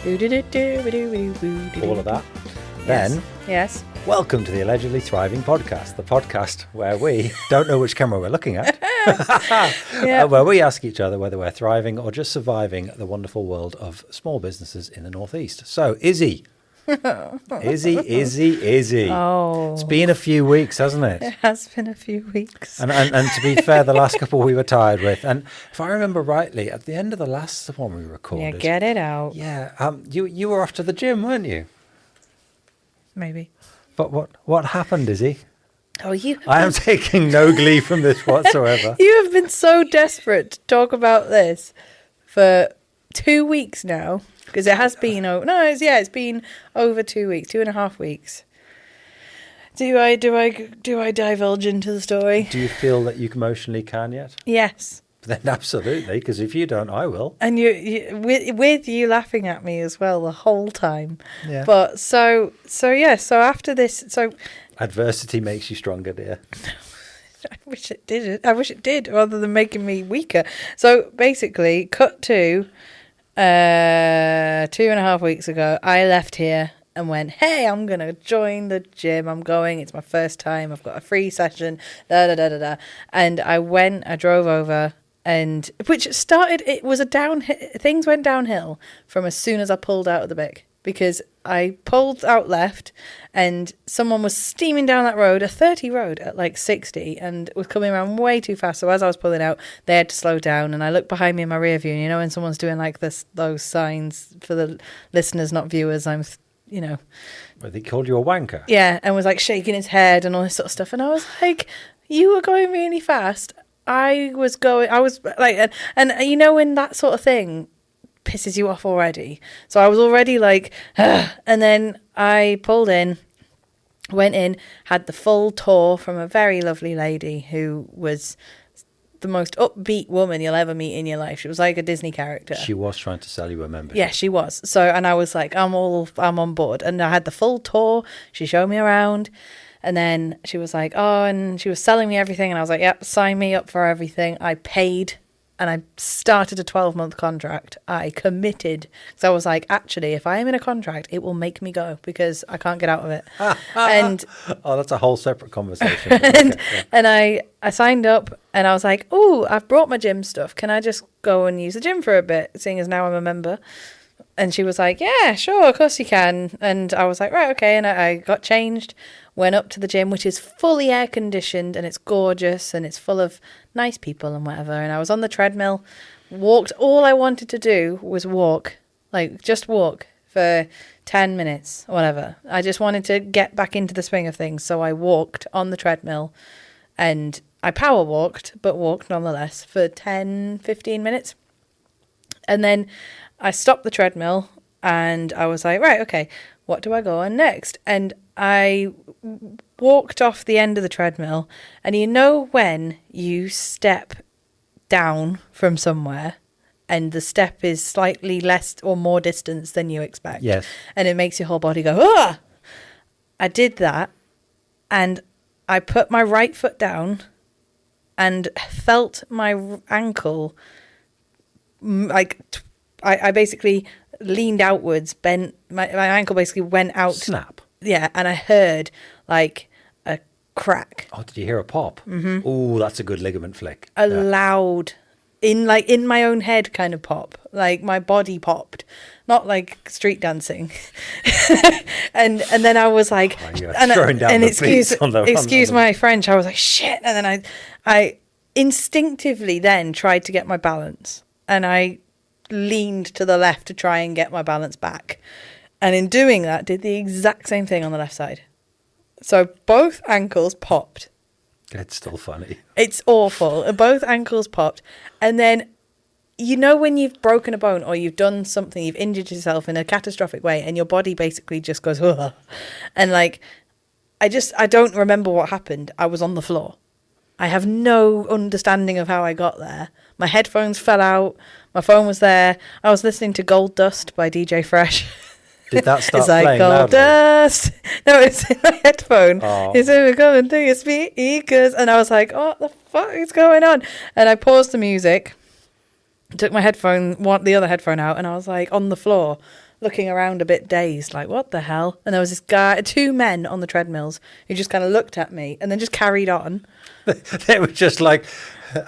All of that. Then, yes. Welcome to the Allegedly Thriving Podcast, the podcast where we don't know which camera we're looking at, where we ask each other whether we're thriving or just surviving the wonderful world of small businesses in the Northeast. So, Issy. Issy. Oh. It's been a few weeks, hasn't it? It has been a few weeks. And to be fair, the last couple we were tired with. And if I remember rightly, at the end of the last one we recorded. Yeah, get it out. Yeah, you were off to the gym, weren't you? Maybe. But what happened, Issy? Oh, I am taking no glee from this whatsoever. You have been so desperate to talk about this for 2 weeks now, because it has been. It's been over 2 weeks, 2.5 weeks. Do I divulge into the story? Do you feel that you emotionally can yet? Yes. Then absolutely, because if you don't, I will. And with you laughing at me as well the whole time. Yeah. But so after this, adversity makes you stronger, dear. I wish it did. I wish it did, rather than making me weaker. So basically, cut to 2.5 weeks ago, I left here and went, hey, I'm going to join the gym. I'm going. It's my first time. I've got a free session. And I drove over. And it was a downhill. Things went downhill from as soon as I pulled out of the Bic, because I pulled out left and someone was steaming down that road, a 30 road at like 60, and was coming around way too fast. So as I was pulling out, they had to slow down, and I looked behind me in my rear view, and when someone's doing like those signs for the listeners, not viewers, But they called you a wanker. Yeah, and was like shaking his head and all this sort of stuff. And I was like, you were going really fast. I was like, and when that sort of thing pisses you off already. So I was already like, ugh. And then I pulled in, went in, had the full tour from a very lovely lady who was the most upbeat woman you'll ever meet in your life. She was like a Disney character. She was trying to sell you a membership. Yeah, she was. So, and I was like, I'm on board. And I had the full tour. She showed me around. And then she was like, and she was selling me everything. And I was like, yep, sign me up for everything. I paid, and I started a 12-month contract. I committed. So I was like, actually, if I am in a contract, it will make me go, because I can't get out of it. And that's a whole separate conversation. And I signed up, and I was like, I've brought my gym stuff. Can I just go and use the gym for a bit, seeing as now I'm a member? And she was like, yeah, sure, of course you can. And I was like, right, okay. And I got changed, went up to the gym, which is fully air conditioned, and it's gorgeous, and it's full of nice people and whatever. And I was on the treadmill, walked. All I wanted to do was walk, just walk for 10 minutes or whatever. I just wanted to get back into the swing of things. So I walked on the treadmill, and I power walked, but walked nonetheless for 10, 15 minutes. And then I stopped the treadmill, and I was like, right, okay, what do I go on next? And I walked off the end of the treadmill, and when you step down from somewhere and the step is slightly less or more distance than you expect. Yes. And it makes your whole body go, ah! I did that, and I put my right foot down and felt my ankle, I basically leaned outwards, bent, my ankle basically went out. Snap. Yeah, and I heard like a crack. Oh, did you hear a pop? Mm-hmm. Oh, that's a good ligament flick. Loud, in my own head kind of pop. Like my body popped, not like street dancing. and then I was like, excuse my French, I was like, shit. And then I instinctively then tried to get my balance, and I leaned to the left to try and get my balance back, and in doing that did the exact same thing on the left side. So both ankles popped. It's still funny. It's awful. Both ankles popped. And then when you've broken a bone or you've done something, you've injured yourself in a catastrophic way, and your body basically just goes, ugh. And I don't remember what happened. I was on the floor. I have no understanding of how I got there. My headphones fell out. My phone was there. I was listening to Gold Dust by DJ Fresh. Did that start it's like playing Gold loudly? Dust. No, it's in my headphone. Oh. It's coming through your speakers. And I was like, what the fuck is going on? And I paused the music, took my the other headphone out, and I was like on the floor, looking around a bit dazed, like, what the hell? And there was this guy, two men on the treadmills who just kind of looked at me and then just carried on. They were just like,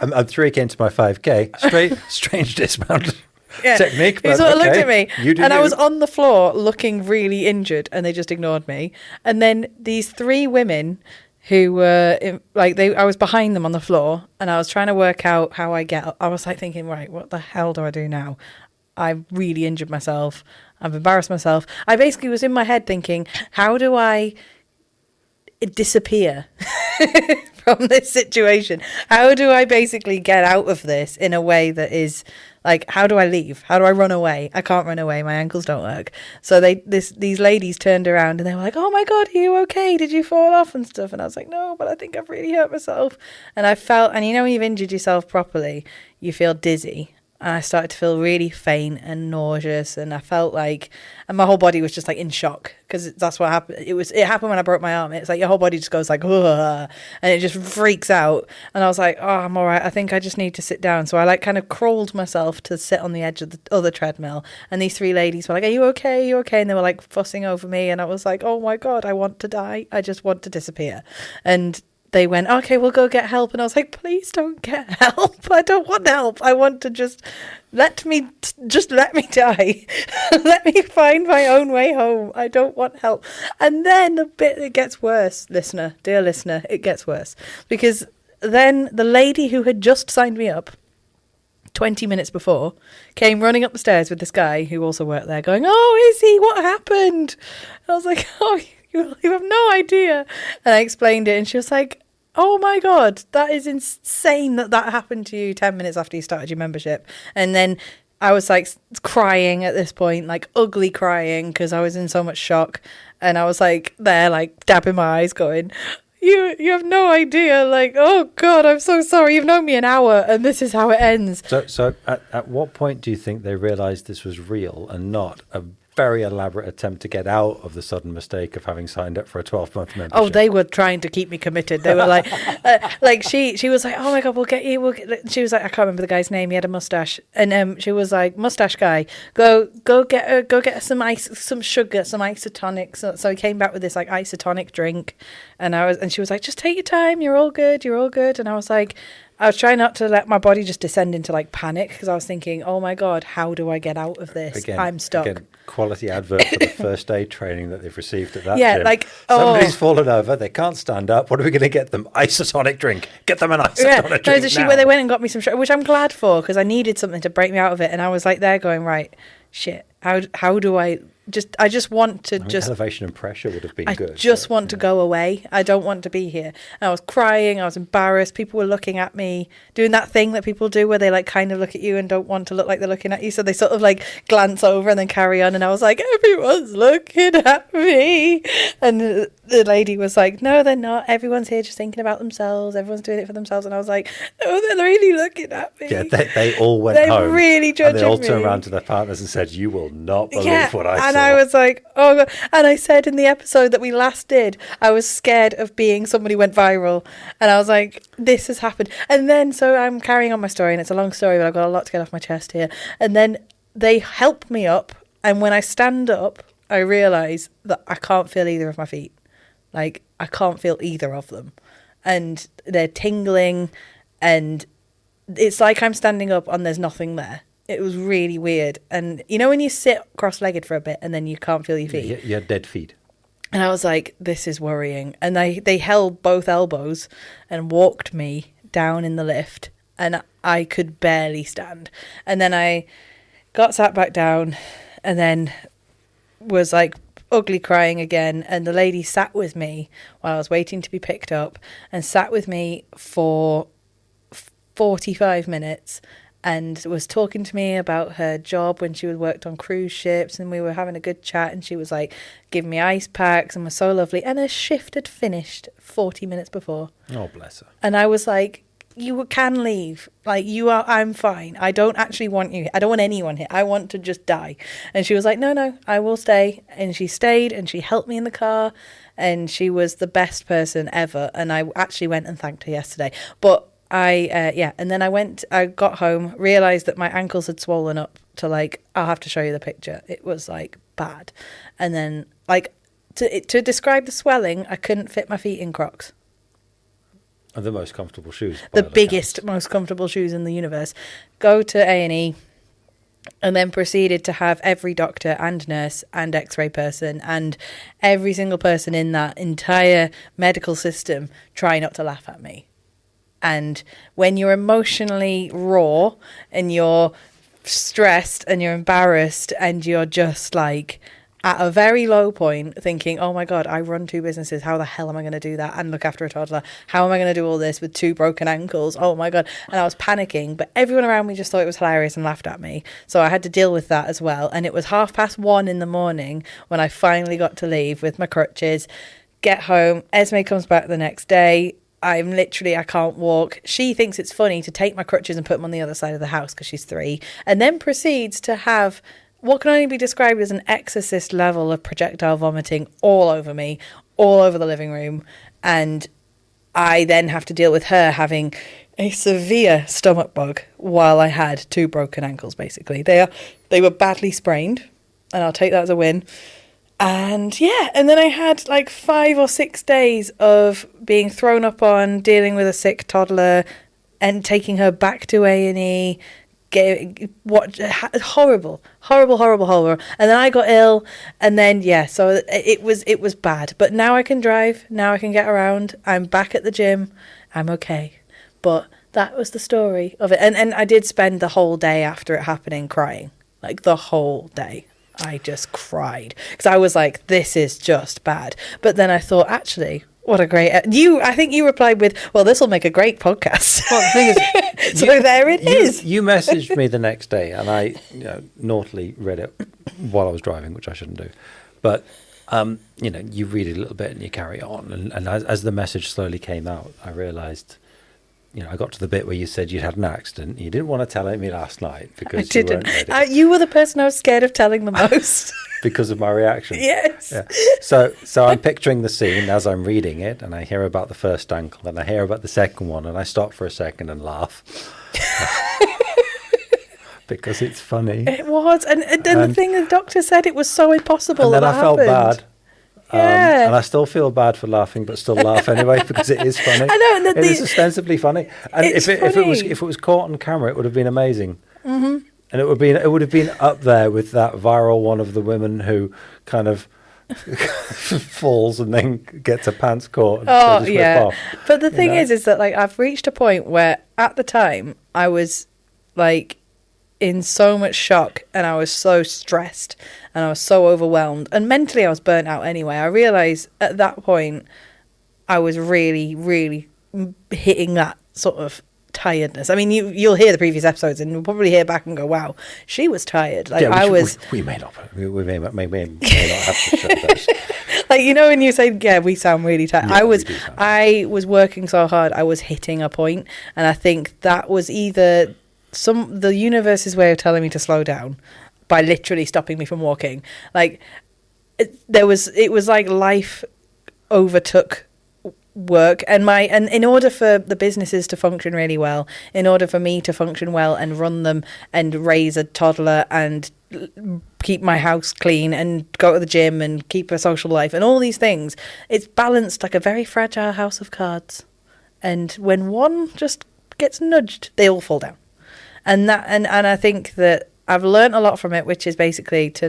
I'm 3K into my 5K. Strange dismount technique. He sort of looked at me and I was on on the floor looking really injured and they just ignored me. And then these three women who were I was behind them on the floor and I was trying to work out how I get up. I was like thinking, right, what the hell do I do now? I've really injured myself. I've embarrassed myself. I basically was in my head thinking, how do I disappear from this situation? How do I basically get out of this in a way that is like, how do I leave? How do I run away? I can't run away. My ankles don't work. So these ladies turned around and they were like, oh my God, are you okay? Did you fall off and stuff? And I was like, no, but I think I've really hurt myself. And I felt, and you know, when you've injured yourself properly, you feel dizzy. And I started to feel really faint and nauseous, and I felt like, and my whole body was just like in shock because that's what happened. It happened when I broke my arm. It's like your whole body just goes like, and it just freaks out. And I was like, oh, I'm all right. I think I just need to sit down. So I like kind of crawled myself to sit on the edge of the other treadmill. And these three ladies were like, are you okay? Are you okay? And they were like fussing over me. And I was like, oh my God, I want to die. I just want to disappear. And they went, okay, we'll go get help. And I was like, please don't get help. I don't want help. I want to just let me die. Let me find my own way home. I don't want help. And then it gets worse, dear listener, it gets worse. Because then the lady who had just signed me up 20 minutes before came running up the stairs with this guy who also worked there going, oh, Issy, what happened? And I was like, oh, you have no idea. And I explained it and she was like, oh my God, that is insane that happened to you 10 minutes after you started your membership. And then I was like crying at this point, like ugly crying because I was in so much shock. And I was like there, like dabbing my eyes going, you have no idea. Like, oh God, I'm so sorry. You've known me an hour and this is how it ends. So at what point do you think they realised this was real and not a very elaborate attempt to get out of the sudden mistake of having signed up for a 12-month membership? Oh, they were trying to keep me committed. They were like, she was like, oh my God, we'll get you. She was like, I can't remember the guy's name. He had a mustache, and she was like, mustache guy, go get some ice, some sugar, some isotonic. So he came back with this like isotonic drink, and she was like, just take your time. You're all good. And I was like, I was trying not to let my body just descend into like panic because I was thinking, oh my God, how do I get out of this? I'm stuck. Again, quality advert for the first aid training that they've received at that gym. Like, somebody's fallen over, they can't stand up. What are we going to get them? Isotonic drink. Get them an isotonic drink now. Where they went and got me some, which I'm glad for because I needed something to break me out of it. And I was like there going, right, shit, how do I just want to elevation and pressure would have been good. I just want to go away. I don't want to be here. And I was crying. I was embarrassed. People were looking at me, doing that thing that people do where they like kind of look at you and don't want to look like they're looking at you. So they sort of like glance over and then carry on. And I was like, everyone's looking at me. And the lady was like, no, they're not. Everyone's here just thinking about themselves. Everyone's doing it for themselves. And I was like, no, they're really looking at me. Yeah, they all went home. They're really judging me. And they all turned around to their partners and said, you will not believe what I saw. And I was like, oh God. And I said in the episode that we last did, I was scared of being somebody went viral. And I was like, this has happened. And then, so I'm carrying on my story and it's a long story, but I've got a lot to get off my chest here. And then they help me up. And when I stand up, I realise that I can't feel either of my feet. Like, I can't feel either of them. And they're tingling and it's like I'm standing up and there's nothing there. It was really weird. And you know when you sit cross-legged for a bit and then you can't feel your feet? Yeah, you had dead feet. And I was like, this is worrying. And they held both elbows and walked me down in the lift. And I could barely stand. And then I got sat back down and then was like ugly crying again. And the lady sat with me while I was waiting to be picked up and sat with me for 45 minutes. And was talking to me about her job when she had worked on cruise ships, and we were having a good chat, and she was like giving me ice packs and was so lovely, and her shift had finished 40 minutes before. Oh, bless her. And I was like, you can leave. Like, I'm fine. I don't actually want you. I don't want anyone here. I want to just die. And she was like, no, I will stay. And she stayed and she helped me in the car and she was the best person ever. And I actually went and thanked her yesterday. But and then I got home, realised that my ankles had swollen up to like, I'll have to show you the picture. It was like bad. And then, like, to describe the swelling, I couldn't fit my feet in Crocs. And the most comfortable shoes. The biggest, most comfortable shoes in the universe. Go to A&E. And then proceeded to have every doctor and nurse and x-ray person and every single person in that entire medical system try not to laugh at me. And when you're emotionally raw and you're stressed and you're embarrassed and you're just like at a very low point thinking, oh my God, I run 2 businesses. How the hell am I going to do that and look after a toddler? How am I going to do all this with 2 broken ankles? Oh my God. And I was panicking, but everyone around me just thought it was hilarious and laughed at me. So I had to deal with that as well. And it was 1:30 in the morning when I finally got to leave with my crutches, get home. Esme comes back the next day. I can't walk. She thinks it's funny to take my crutches and put them on the other side of the house because she's 3, and then proceeds to have what can only be described as an exorcist level of projectile vomiting all over me, all over the living room. And I then have to deal with her having a severe stomach bug while I had 2 broken ankles, basically. They were badly sprained, and I'll take that as a win. And yeah, and then I had like 5 or 6 days of being thrown up on, dealing with a sick toddler and taking her back to A&E. Horrible. And then I got ill, and then so it was bad. But now I can drive. Now I can get around. I'm back at the gym. I'm okay. But that was the story of it. And I did spend the whole day after it happening crying, like the whole day. I just cried because I was like, this is just bad. But then I thought, actually, what a great... I think you replied with, well, this will make a great podcast. Well, the thing is... there it is. You messaged me the next day, and I naughtily read it while I was driving, which I shouldn't do. But, you read it a little bit and you carry on. And as the message slowly came out, I realised... I got to the bit where you said you'd had an accident. You didn't want to tell me last night because you weren't ready. You were the person I was scared of telling the most. Because of my reaction. Yes. Yeah. So I'm picturing the scene as I'm reading it, and I hear about the first ankle, and I hear about the second one, and I stop for a second and laugh. Because it's funny. It was. And the thing the doctor said, it was so impossible. And then I felt bad. Yeah. And I still feel bad for laughing, but still laugh anyway because it is funny. I know, and it is ostensibly funny. And if it was caught on camera, it would have been amazing. Mm-hmm. And it would have been up there with that viral one of the women who kind of falls and then gets her pants caught. And rip off, but the thing is that like I've reached a point where at the time I was like in so much shock and I was so stressed and I was so overwhelmed and mentally I was burnt out anyway. I realised at that point I was really, really hitting that sort of tiredness. I mean, you'll hear the previous episodes and you'll probably hear back and go, wow, she was tired. Like we may not have to show those. Like, when you say, yeah, we sound really tired. Yeah, I was working so hard. I was hitting a point, and I think that was either the universe's way of telling me to slow down by literally stopping me from walking. Like it was like life overtook work and in order for the businesses to function really well, in order for me to function well and run them and raise a toddler and keep my house clean and go to the gym and keep a social life and all these things, it's balanced like a very fragile house of cards, and when one just gets nudged, they all fall down. And I think that I've learned a lot from it, which is basically to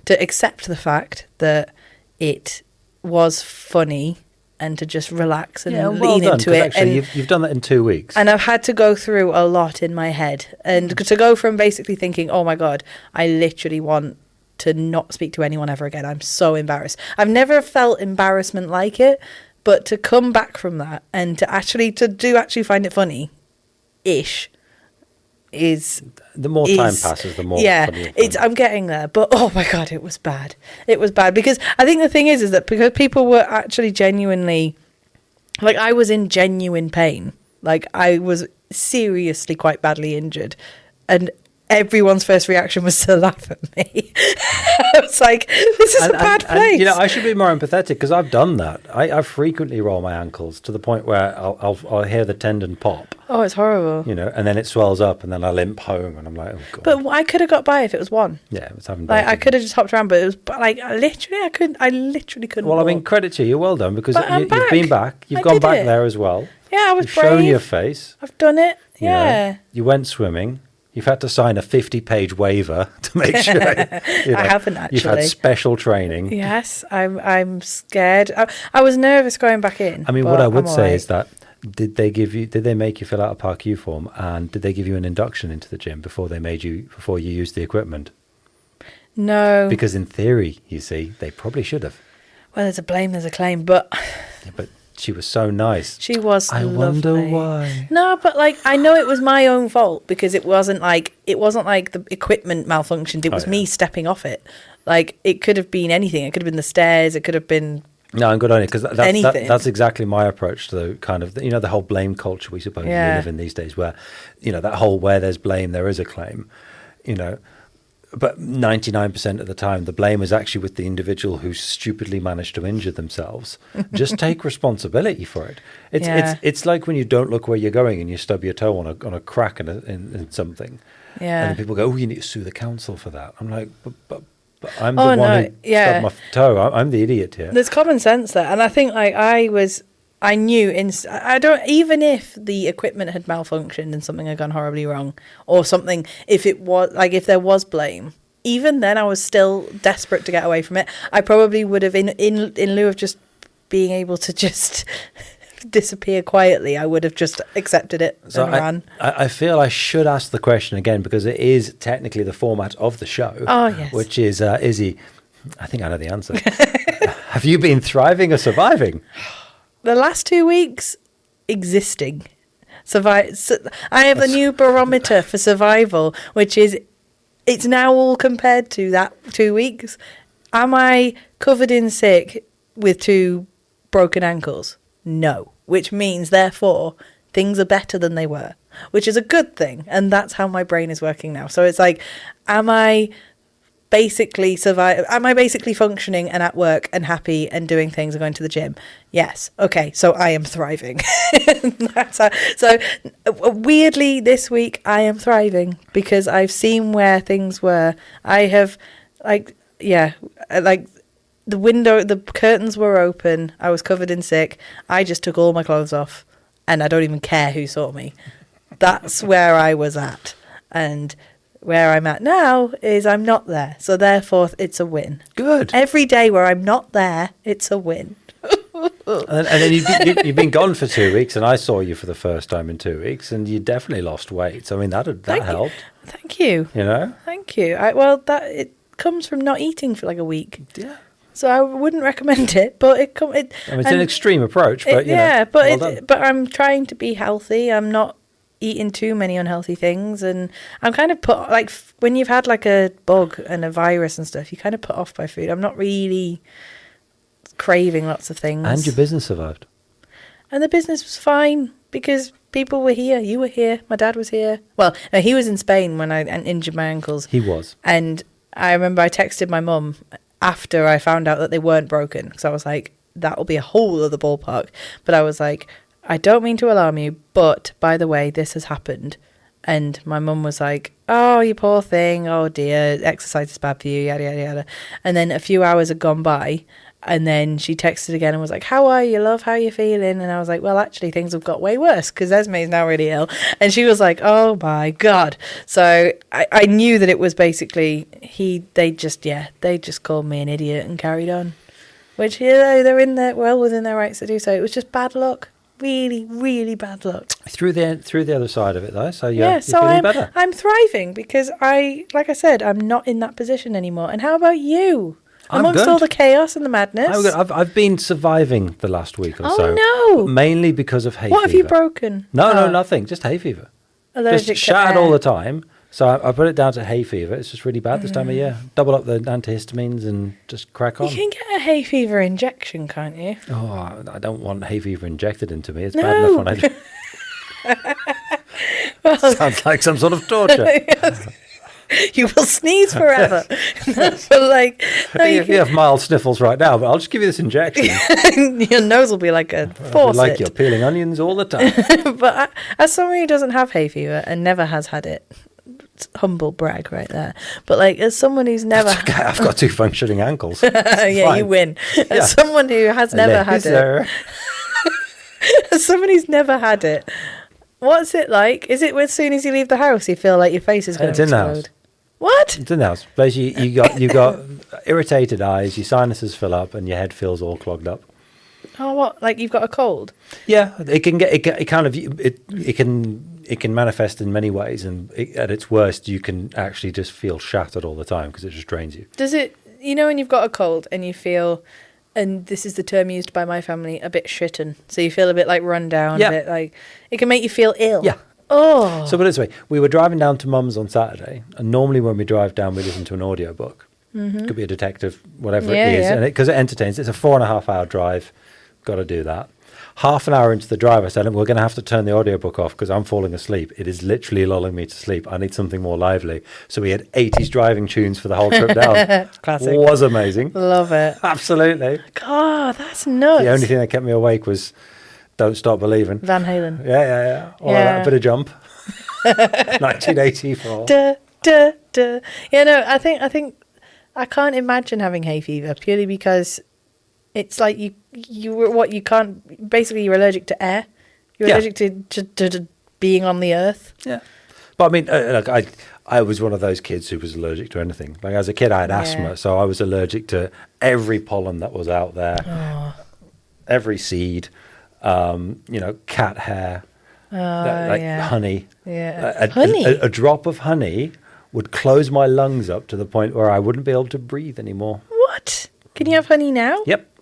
accept the fact that it was funny and to just relax and lean into it. Actually, you've done that in 2 weeks. And I've had to go through a lot in my head. And to go from basically thinking, oh my God, I literally want to not speak to anyone ever again. I'm so embarrassed. I've never felt embarrassment like it, but to come back from that and to actually find it funny-ish, is the more time passes, the more funny I'm getting there. But oh my God, it was bad because I think the thing is that because people were actually genuinely, like, I was in genuine pain, like I was seriously quite badly injured, and everyone's first reaction was to laugh at me. I was like, this is a bad place. And, I should be more empathetic because I've done that. I frequently roll my ankles to the point where I'll hear the tendon pop. Oh, it's horrible. And then it swells up, and then I limp home, and I'm like, oh god. But I could have got by if it was one. Yeah, it was having. Like I could have just hopped around, but it was like I literally couldn't. Well, walk. I mean, credit to you, well done, because you've back. been back, you've I gone did back it. there as well. Yeah, I was You've brave. shown your face. I've done it. you know. Yeah. You went swimming. You've had to sign a 50-page waiver to make sure. I haven't actually. You've had special training. Yes, I'm scared. I was nervous going back in. I mean, what I would say is that did they make you fill out a Park U form, and did they give you an induction into the gym before you used the equipment? No. Because in theory, you see, they probably should have. Well, there's a blame, there's a claim, but Yeah, but she was so nice. she was I lovely. wonder why. No, but like I know it was my own fault because it wasn't like the equipment malfunctioned. It was me stepping off it. Like it could have been anything. It could have been the stairs. It could have been. No, I'm good on it because Anything. that's exactly my approach to the kind of the whole blame culture we supposedly live in these days, where that whole where there's blame there is a claim, But 99% of the time, the blame is actually with the individual who stupidly managed to injure themselves. Just take responsibility for it. It's like when you don't look where you're going and you stub your toe on a crack in something. Yeah. And then people go, "Oh, you need to sue the council for that." I'm like, but I'm the one who stubbed my toe. I'm the idiot here. There's common sense there, and I think like I knew I don't, even if the equipment had malfunctioned and something had gone horribly wrong or something, if there was blame, even then I was still desperate to get away from it. I probably would have in lieu of just being able to just disappear quietly, I would have just accepted it and ran. I feel I should ask the question again because it is technically the format of the show. Oh, yes. Which is, Issy, I think I know the answer. Have you been thriving or surviving? The last 2 weeks, existing. I have a new barometer for survival, which is, it's now all compared to that 2 weeks. Am I covered in sick with 2 broken ankles? No. Which means, therefore, things are better than they were, which is a good thing. And that's how my brain is working now. So it's like, am I basically functioning and at work and happy and doing things and going to the gym? Yes. Okay, so I am thriving. So weirdly this week I am thriving because I've seen where things were. I have the curtains were open, I was covered in sick, I just took all my clothes off and I don't even care who saw me. That's where I was at. And where I'm at now is I'm not there. So therefore, it's a win. Good. Every day where I'm not there, it's a win. And then you've been gone for 2 weeks, and I saw you for the first time in 2 weeks, and you definitely lost weight. So, I mean, that helped. Thank you. Thank you. It comes from not eating for like a week. Yeah. So I wouldn't recommend it, but it's an extreme approach, but but I'm trying to be healthy. I'm not eating too many unhealthy things, and I'm kind of put, like, when you've had like a bug and a virus and stuff, you kind of put off by food. I'm not really craving lots of things. And your business survived. And the business was fine because people were here. You were here. My dad was here. Well, no, he was in Spain when I injured my ankles. He was. And I remember I texted my mum after I found out that they weren't broken, because I was like, that'll be a whole other ballpark. But I was like, I don't mean to alarm you, but by the way, this has happened. And my mum was like, oh, you poor thing. Oh, dear. Exercise is bad for you, yada, yada, yada. And then a few hours had gone by. And then she texted again and was like, how are you, love? How are you feeling? And I was like, well, actually, things have got way worse because Esme is now really ill. And she was like, oh, my God. So I knew that it was basically they just called me an idiot and carried on, which, they're within their rights to do so. It was just bad luck. Really, really bad luck. Through the other side of it, though. So you're feeling better. I'm thriving because like I said, I'm not in that position anymore. And how about you? Amongst all the chaos and the madness. I'm good. I've been surviving the last week or so. Oh, no. Mainly because of hay fever. What have you broken? No, nothing. Just hay fever. Allergic just shattered all the time. So I put it down to hay fever. It's just really bad this time of year. Double up the antihistamines and just crack on. You can get a hay fever injection, can't you? Oh, I don't want hay fever injected into me. It's bad enough when I do. Sounds like some sort of torture. You will sneeze forever. But like, You have mild sniffles right now, but I'll just give you this injection. your nose will be like a faucet. Like you're peeling onions all the time. But as someone who doesn't have hay fever and never has had it, it's humble brag right there. But like, as someone who's never, I've got 2 functioning ankles. yeah, fine. you win. As someone who has never had it, as someone who's never had it, what's it like? Is it as soon as you leave the house, you feel like your face is going to explode? In the house. What? It's in the house. Basically, you got irritated eyes, your sinuses fill up, and your head feels all clogged up. Oh, what? Like you've got a cold? Yeah, it can get it can manifest in many ways, and at its worst, you can actually just feel shattered all the time because it just drains you. Does it? You know, when you've got a cold and you feel, and this is the term used by my family, a bit shitten. So you feel a bit like run down, a bit like it can make you feel ill. Yeah. Oh. So put it this way, we were driving down to Mum's on Saturday, and normally when we drive down, we listen to an audiobook. It could be a detective, whatever it is, and because it entertains. It's a 4.5 hour drive. Got to do that. Half an hour into the drive, I said, we're going to have to turn the audiobook off because I'm falling asleep. It is literally lulling me to sleep. I need something more lively. So we had 80s driving tunes for the whole trip down. Classic. Was amazing. Love it. Absolutely. God, that's nuts. The only thing that kept me awake was Don't Stop Believing. Van Halen. Yeah. All that, a bit of Jump. 1984. Duh, duh, duh. Yeah, no, I think I can't imagine having hay fever purely because it's like you can't, basically you're allergic to air. You're allergic to being on the earth. Yeah. But I mean, look, I was one of those kids who was allergic to anything. Like as a kid, I had asthma, so I was allergic to every pollen that was out there, every seed, cat hair, honey. Yeah. Honey? A drop of honey would close my lungs up to the point where I wouldn't be able to breathe anymore. What? Can you have honey now? Yep.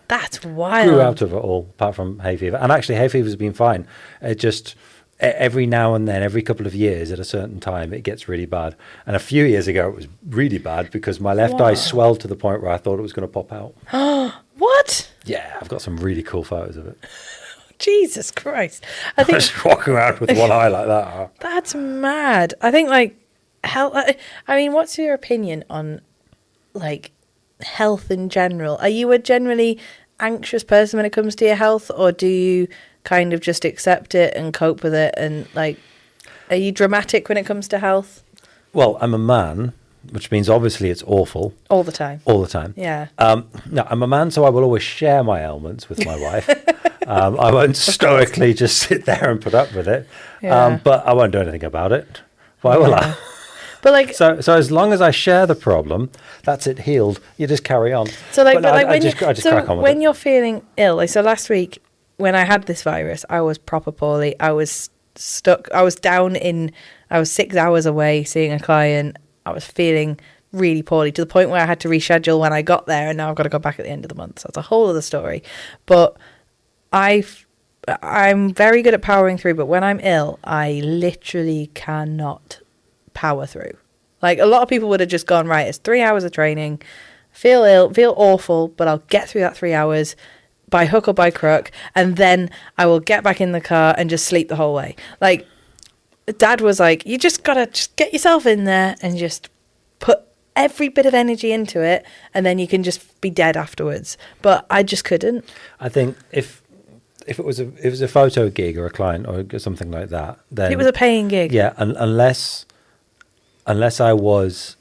That's wild. Grew out of it all, apart from hay fever. And actually, hay fever's been fine. It just, every now and then, every couple of years at a certain time, it gets really bad. And a few years ago, it was really bad because my left eye swelled to the point where I thought it was going to pop out. What? Yeah, I've got some really cool photos of it. Jesus Christ. I think just walking around with one eye like that. That's mad. I think, like, what's your opinion on, like, health in general? Are you a generally anxious person when it comes to your health, or do you kind of just accept it and cope with it? And, like, are you dramatic when it comes to health? Well, I'm a man, which means obviously it's awful. All the time. All the time. Yeah. No, I'm a man, so I will always share my ailments with my wife. I won't stoically just sit there and put up with it. Yeah. But I won't do anything about it. Why will I? But like, so as long as I share the problem, that's it healed. You just carry on. So like, I just crack on with when it. you're feeling ill, like so last week when I had this virus, I was proper poorly. I was stuck. I was 6 hours away seeing a client. I was feeling really poorly to the point where I had to reschedule when I got there, and now I've got to go back at the end of the month. So it's a whole other story. But I'm very good at powering through, but when I'm ill, I literally cannot power through. Like a lot of people would have just gone, right, it's 3 hours of training, feel ill, feel awful, but I'll get through that 3 hours by hook or by crook, and then I will get back in the car and just sleep the whole way. Like Dad was like, you just gotta just get yourself in there and just put every bit of energy into it, and then you can just be dead afterwards. But I just couldn't. I think if it was a photo gig or a client or something like that, then it was a paying gig. Yeah, unless I was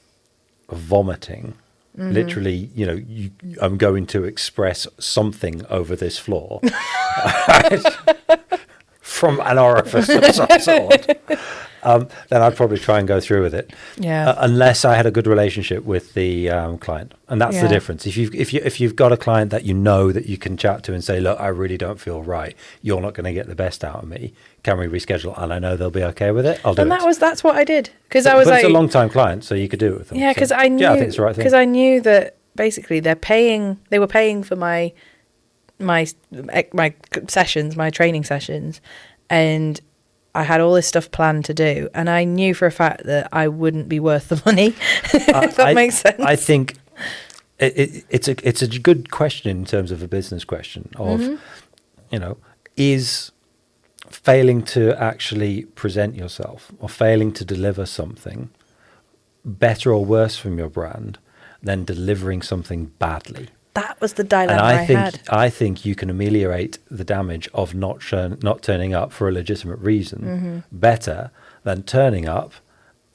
vomiting, literally, I'm going to express something over this floor from an orifice of some sort. Then I'd probably try and go through with it. Yeah. Unless I had a good relationship with the client, and that's the difference. If you've got a client that you know that you can chat to and say, look, I really don't feel right. You're not going to get the best out of me. Can we reschedule? And I know they'll be okay with it. I'll do it. And that's what I did, because I was but like, it's a long time client, so you could do it with them. Yeah, because so, I knew. I think it's the right thing. Because I knew that basically they were paying for my sessions, my training sessions, and I had all this stuff planned to do, and I knew for a fact that I wouldn't be worth the money. If that makes sense. I think it's a good question in terms of a business question of, is failing to actually present yourself or failing to deliver something better or worse from your brand than delivering something badly. That was the dilemma And had. I think you can ameliorate the damage of not turning up for a legitimate reason better than turning up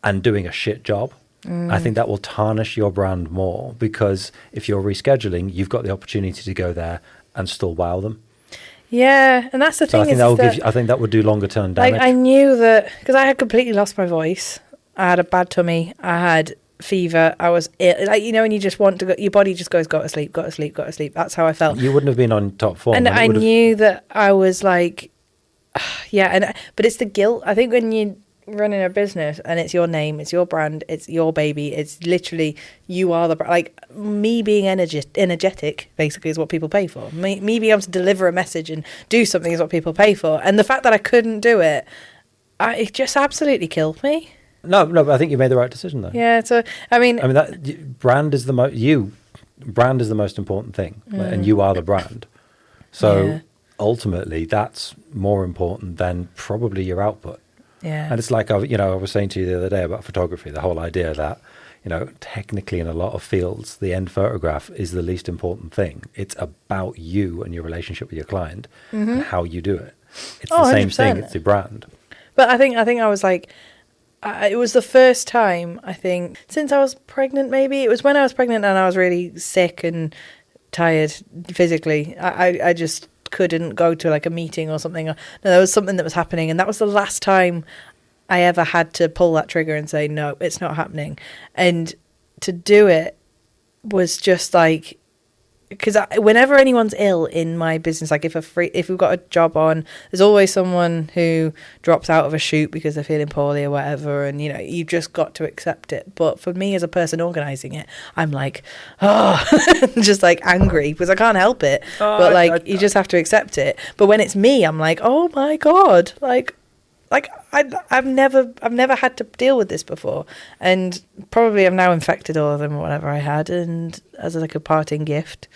and doing a shit job. I think that will tarnish your brand more, because if you're rescheduling, you've got the opportunity to go there and still wow them. Yeah, and that's the So thing. I think that would do longer term damage. Like, I knew that because I had completely lost my voice. I had a bad tummy. I had fever. I was ill. Like, you know, when you just want to go, your body just goes, go to sleep, go to sleep, go to sleep. That's how I felt. You wouldn't have been on top form. And I knew that I was like, yeah. But it's the guilt. I think when you running a business and it's your name, it's your brand, it's your baby, it's literally you are the like me being energetic basically is what people pay for. Me being able to deliver a message and do something is what people pay for. And the fact that I couldn't do it, it just absolutely killed me. No, but I think you made the right decision though. Yeah. So I mean that brand is the brand is the most important thing, and you are the brand. So ultimately, that's more important than probably your output. Yeah. And it's like, I was saying to you the other day about photography, the whole idea that, technically in a lot of fields, the end photograph is the least important thing. It's about you and your relationship with your client and how you do it. It's the same 100%. Thing. It's the brand. But I think I was like, it was the first time, I think, since I was pregnant, maybe. It was when I was pregnant and I was really sick and tired physically. I just couldn't go to like a meeting or something. No, there was something that was happening, and that was the last time I ever had to pull that trigger and say no, it's not happening. And to do it was just like, because whenever anyone's ill in my business, like if we've got a job on, there's always someone who drops out of a shoot because they're feeling poorly or whatever, and you've just got to accept it. But for me as a person organizing it, I'm like, just like angry because I can't help it. But like you just have to accept it. But when it's me, I'm like, oh my god, like I've never had to deal with this before, and probably I've now infected all of them or whatever I had, and as like a parting gift,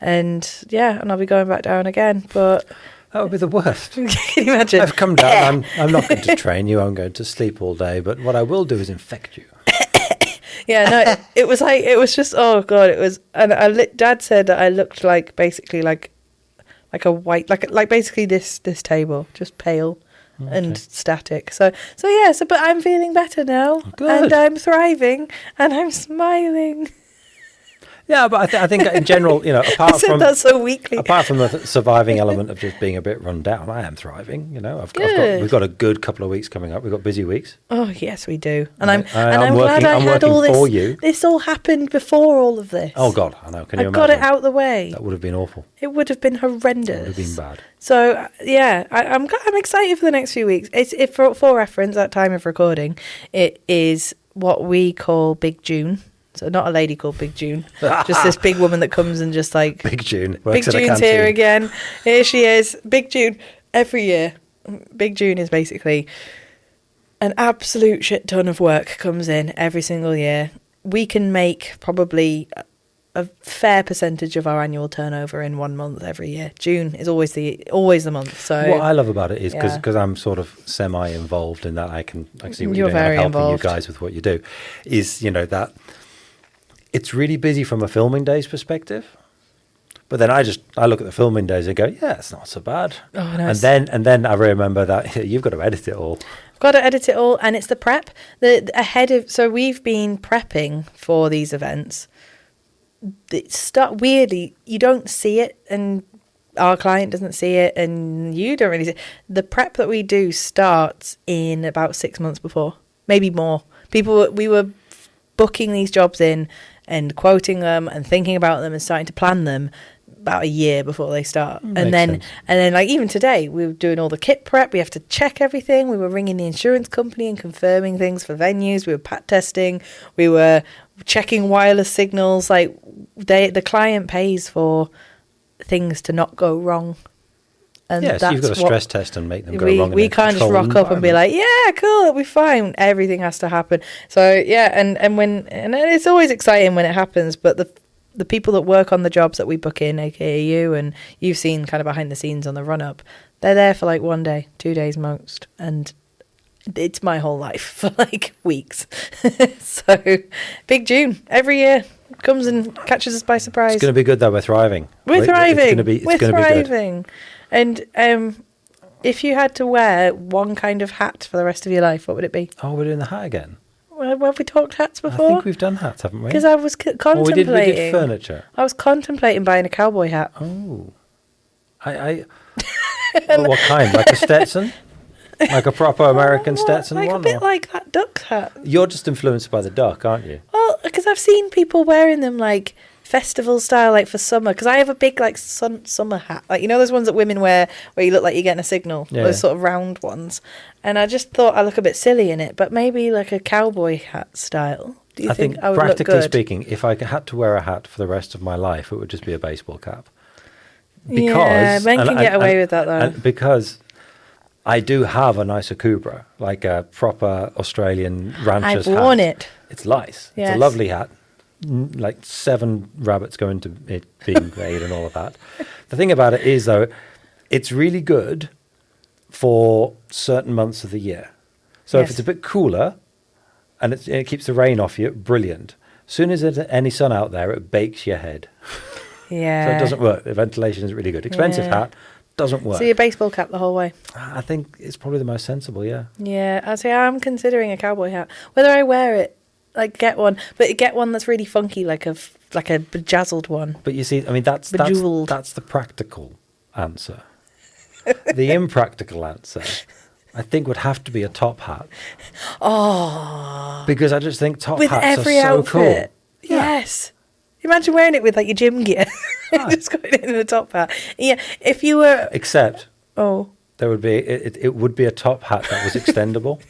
and I'll be going back down again. But that would be the worst. Can you imagine? I've come down. I'm not going to train you. I'm going to sleep all day. But what I will do is infect you. Yeah, no, it was just, oh god, it was. And Dad said that I looked like basically like a white, like basically this table, just pale. Okay. And static. So but I'm feeling better now. Good. And I'm thriving and I'm smiling. Yeah, but I think in general, apart from that so weakly. Apart from the surviving element of just being a bit run down, I am thriving. We've got a good couple of weeks coming up. We've got busy weeks. Oh yes, we do. And I'm glad I had all this. For you. This all happened before all of this. Oh God, I know. Can you imagine? I got it out the way. That would have been awful. It would have been horrendous. It would have been bad. So I'm excited for the next few weeks. It's for reference, at time of recording, it is what we call Big June. So not a lady called Big June, just this big woman that comes and just like... Big June. Big June's here again. Here she is. Big June. Every year. Big June is basically an absolute shit ton of work comes in every single year. We can make probably a fair percentage of our annual turnover in 1 month every year. June is always the month. So what I love about it is because I'm sort of semi-involved in that, I can see what you're doing, I'm helping you guys with what you do, is, that... It's really busy from a filming days perspective, but then I look at the filming days and go, yeah, it's not so bad. Oh, no, and then I remember that you've got to edit it all. I've got to edit it all, and it's the prep so we've been prepping for these events. Weirdly, you don't see it, and our client doesn't see it, and you don't really see it. The prep that we do starts in about 6 months before, maybe more. We were booking these jobs in and quoting them and thinking about them and starting to plan them about a year before they start. And then like even today we were doing all the kit prep. We have to check everything. We were ringing the insurance company and confirming things for venues. We were pat testing. We were checking wireless signals. Like the client pays for things to not go wrong. And yes, you've got to stress test and make them go wrong. We can't just rock up and be like, yeah, cool, it'll be fine. Everything has to happen. So and it's always exciting when it happens. But the people that work on the jobs that we book in, aka you, and you've seen kind of behind the scenes on the run up, they're there for like 1 day, 2 days most, and it's my whole life for like weeks. So big June every year comes and catches us by surprise. It's going to be good though. We're thriving. We're thriving. It's going to be good. And if you had to wear one kind of hat for the rest of your life, what would it be? Oh, we're doing the hat again. Well, have we talked hats before? I think we've done hats, haven't we? Because I was contemplating. We did furniture. I was contemplating buying a cowboy hat. Oh, well, what kind? Like a Stetson? Like a proper American Stetson like one? A bit like that duck hat. You're just influenced by the duck, aren't you? Well, because I've seen people wearing them like festival style, like for summer. Because I have a big like summer hat, like you know those ones that women wear where you look like you're getting a signal. Yeah. Those sort of round ones. And I just thought I look a bit silly in it, but maybe like a cowboy hat style. Do you think I would look good? Practically speaking, if I had to wear a hat for the rest of my life, it would just be a baseball cap. Because men can get away with that though. Because I do have a nice Akubra, like a proper Australian rancher's hat. I've worn it. It's nice. Yes. It's a lovely hat. Like 7 rabbits go into it being made and all of that. The thing about it is, though, it's really good for certain months of the year. So if it's a bit cooler and it keeps the rain off you, brilliant. As soon as there's any sun out there, it bakes your head. Yeah. So it doesn't work. The ventilation is really good. Expensive hat, doesn't work. So your baseball cap the whole way? I think it's probably the most sensible, yeah. Yeah, I'd say I'm considering a cowboy hat. Whether I wear it, like get one, but get one that's really funky, like a bejazzled one. But you see, I mean, that's the practical answer. The impractical answer, I think, would have to be a top hat. Oh. Because I just think top with hats every are so outfit. Cool. Yes. Imagine wearing it with like your gym gear. Just going in a top hat. Yeah, if you were... Except... Oh. There would be... It would be a top hat that was extendable.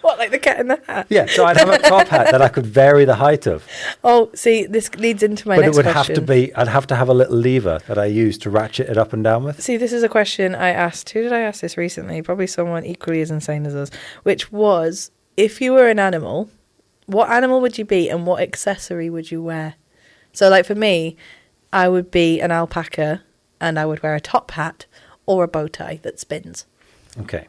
What, like the cat in the hat? Yeah, so I'd have a top hat that I could vary the height of. Oh, see, this leads into my next question. But it would have to be... I'd have to have a little lever that I use to ratchet it up and down with. See, this is a question I asked... Who did I ask this recently? Probably someone equally as insane as us. Which was, if you were an animal, what animal would you be and what accessory would you wear? So, like, for me, I would be an alpaca and I would wear a top hat or a bow tie that spins. Okay.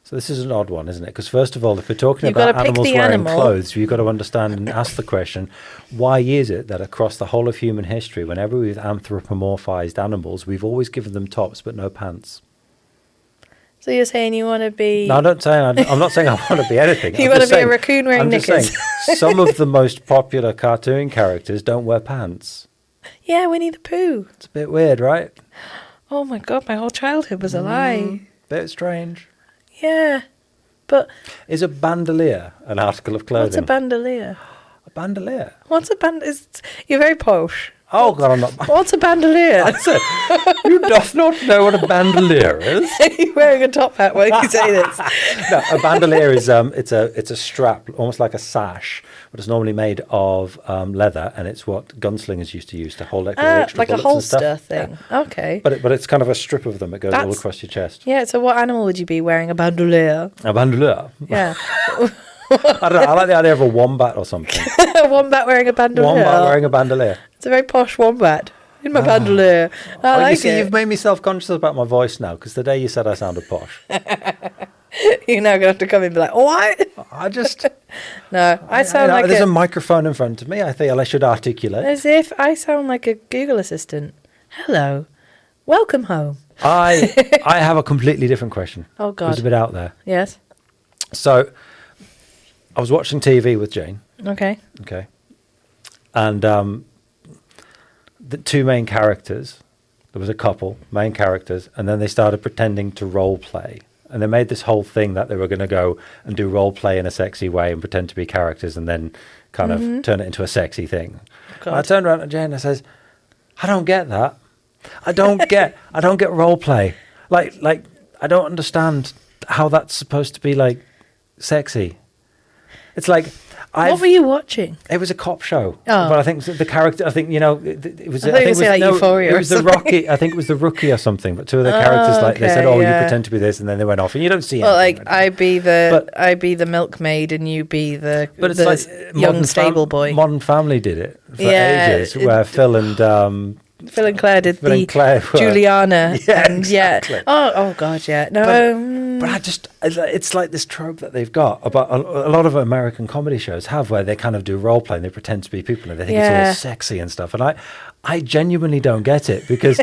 So this is an odd one, isn't it? Because first of all, if we're talking about animals wearing clothes, you've got to understand and ask the question, why is it that across the whole of human history, whenever we've anthropomorphized animals, we've always given them tops but no pants? So you're saying you want to be... No, I'm not saying I want to be anything. You want to be a raccoon wearing knickers. Saying, some of the most popular cartoon characters don't wear pants. Yeah, Winnie the Pooh. It's a bit weird, right? Oh my God, my whole childhood was a lie. Bit strange. Yeah, but... Is a bandolier an article of clothing? What's a bandolier? A bandolier? What's a bandolier? You're very posh. Oh, God, I'm not... What's a bandolier? I said, you doth not know what a bandolier is? Are you wearing a top hat when you say this? No, a bandolier is it's a strap, almost like a sash, but it's normally made of leather, and it's what gunslingers used to use to hold extra like a holster thing. Yeah. Okay. But it's kind of a strip of them that goes all across your chest. Yeah, so what animal would you be wearing a bandolier? A bandolier? Yeah. I don't know, I like the idea of a wombat or something. A wombat wearing a bandolier. Wombat wearing a bandolier. It's a very posh wombat. In my bandolier. I like you see, it. you've made me self-conscious about my voice now, because the day you said I sounded posh. You're now going to have to come in and be like, what? I just... No, I sound like there's a microphone in front of me. I feel I should articulate. As if I sound like a Google assistant. Hello. Welcome home. I have a completely different question. Oh, God. It's a bit out there. Yes. So, I was watching TV with Jane. Okay. And the two main characters, there was a couple, main characters, and then they started pretending to role play. And they made this whole thing that they were going to go and do role play in a sexy way and pretend to be characters and then kind of turn it into a sexy thing. I turned around to Jane and I says, I don't get that. I don't get role play. Like I don't understand how that's supposed to be like sexy. It's like what were you watching? It was a cop show. Oh. But I think the character, it was... I thought you were saying like Euphoria. It was the Rocky, I think it was the Rookie or something, but two of the characters, they said, you pretend to be this, and then they went off, and you don't see anything. Well, like, I'd be the milkmaid, and you be the young stable boy. Modern Family did it for ages, where Phil and Phil and Claire did Phil and Claire were- Juliana. Yeah, and exactly. Oh God, yeah. No, But it's like this trope that they've got about a lot of American comedy shows have, where they kind of do role play and they pretend to be people and they think it's all sexy and stuff. And I genuinely don't get it, because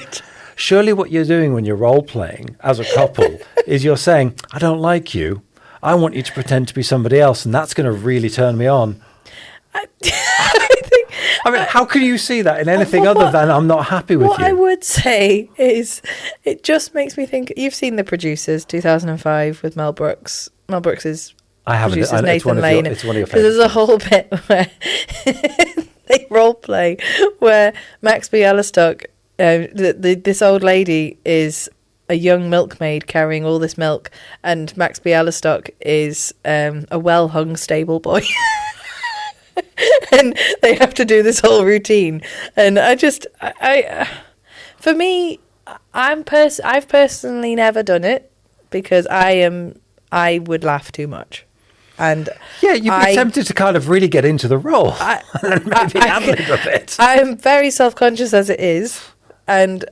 surely what you're doing when you're role playing as a couple is you're saying, I don't like you. I want you to pretend to be somebody else, and that's going to really turn me on. I mean, how can you see that in anything other than I'm not happy with you? What I would say is, it just makes me think. You've seen The Producers, 2005, with Mel Brooks. Mel Brooks is I haven't. produces Nathan Lane. It's one of your Because there's a whole bit where they role play, where Max Bialystock, this old lady is a young milkmaid carrying all this milk, and Max Bialystock is a well-hung stable boy. And they have to do this whole routine, and for me, I've personally never done it, because I would laugh too much, and you'd be tempted to kind of really get into the role and maybe ad-lib a bit. I'm very self-conscious as it is, and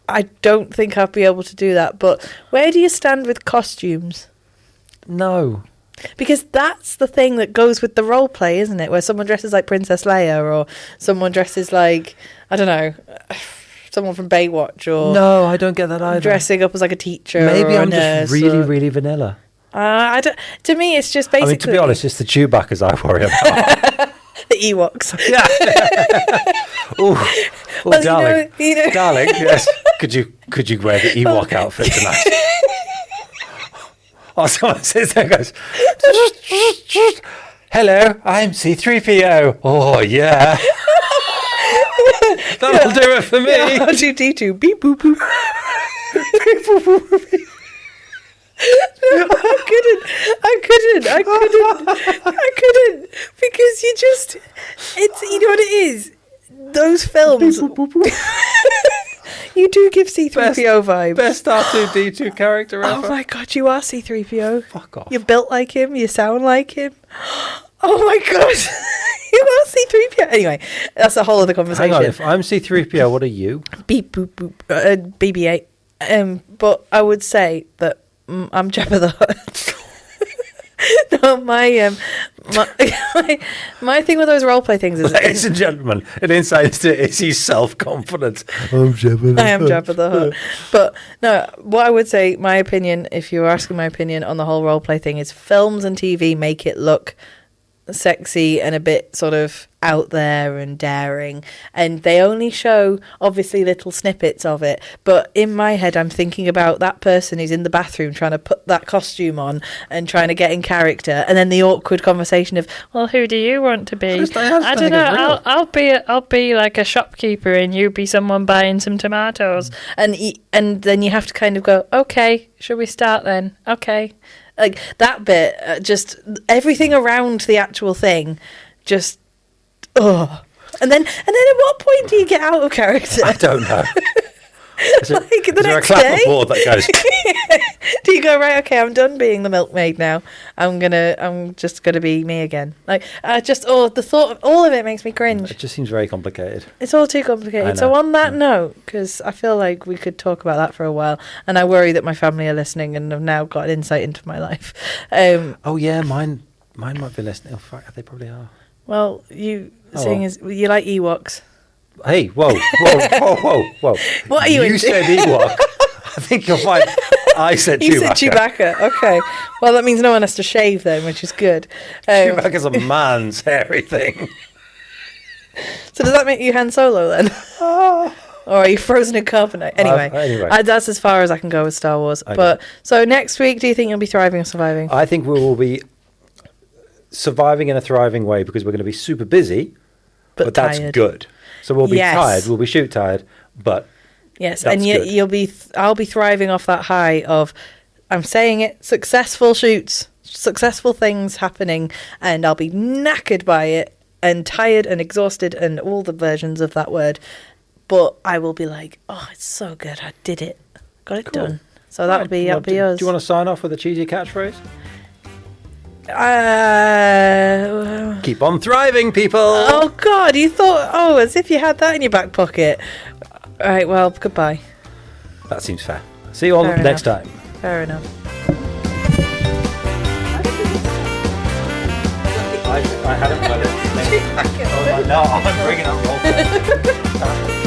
I don't think I'd be able to do that. But where do you stand with costumes? No. Because that's the thing that goes with the role play, isn't it? Where someone dresses like Princess Leia, or someone dresses like, I don't know, someone from Baywatch, or no, I don't get that either. Dressing up as like a teacher. Maybe or I'm a nurse, just really vanilla. To me, it's just basically. I mean, to be honest, it's the Chewbaccas I worry about. The Ewoks. Yeah. Well, darling, you know. Darling, yes. Could you wear the Ewok outfit tonight? Or someone sits there and goes, hello, I'm C3PO. Oh, yeah. That'll do it for me. Yeah, R2D2. Beep, boop, boop. Beep, boop, boop, beep. No, I couldn't. Because you know what it is? Those films. You do give C3PO vibes. Best R2D2 character ever. Oh my God, you are C3PO. Fuck off. You're built like him. You sound like him. Oh my God. You are C3PO. Anyway, that's a whole other conversation. Hang on, if I'm C3PO, what are you? Beep, boop, boop. BB-8. But I would say that I'm Jabba the Hutt. No, my thing with those roleplay things is, ladies and gentlemen, an insight to Issy's self-confidence. I'm Jabba the Hutt. I am Jabba the Hutt. But no, what I would say, my opinion, if you were asking my opinion on the whole roleplay thing, is films and TV make it look sexy and a bit sort of out there and daring, and they only show obviously little snippets of it, but in my head I'm thinking about that person who's in the bathroom trying to put that costume on and trying to get in character, and then the awkward conversation of, well, who do you want to be? I don't know, I'll be like a shopkeeper and you be someone buying some tomatoes, and then you have to kind of go, okay, shall we start then? Okay. Like that bit, just everything around the actual thing, just and then at what point do you get out of character? I don't know. Is The there a next clapper day? board that goes? Do you go, right, okay, I'm done being the milkmaid now. I'm just gonna be me again. Like the thought of all of it makes me cringe. It just seems very complicated. It's all too complicated. So on that note, because I feel like we could talk about that for a while, and I worry that my family are listening and have now got insight into my life. Oh yeah, mine might be listening. In fact, they probably are. Well, seeing as you like Ewoks. Hey, whoa. What are you You into? said Ewok. I think you'll find I said Chewbacca. You said Chewbacca. Okay. Well, that means no one has to shave then, which is good. Chewbacca's a man's hairy thing. So does that make you Han Solo then? Or are you frozen in carbonite? Anyway. That's as far as I can go with Star Wars. Okay. But so next week, do you think you'll be thriving or surviving? I think we will be surviving in a thriving way because we're going to be super busy, but that's good. So we'll be tired, we'll be shoot tired, but yes, that's and good. you'll be. I'll be thriving off that high of, I'm saying it, successful shoots, successful things happening, and I'll be knackered by it and tired and exhausted and all the versions of that word. But I will be like, oh, it's so good, I did it, got it done. So that'll be us. Do you want to sign off with a cheesy catchphrase? Keep on thriving, people. Oh, God, you thought, as if you had that in your back pocket. All right, well, goodbye. That seems fair. See you all Fair next enough. time. Fair enough. I hadn't got it. Did you pack it up? No, I'm bringing up roleplay.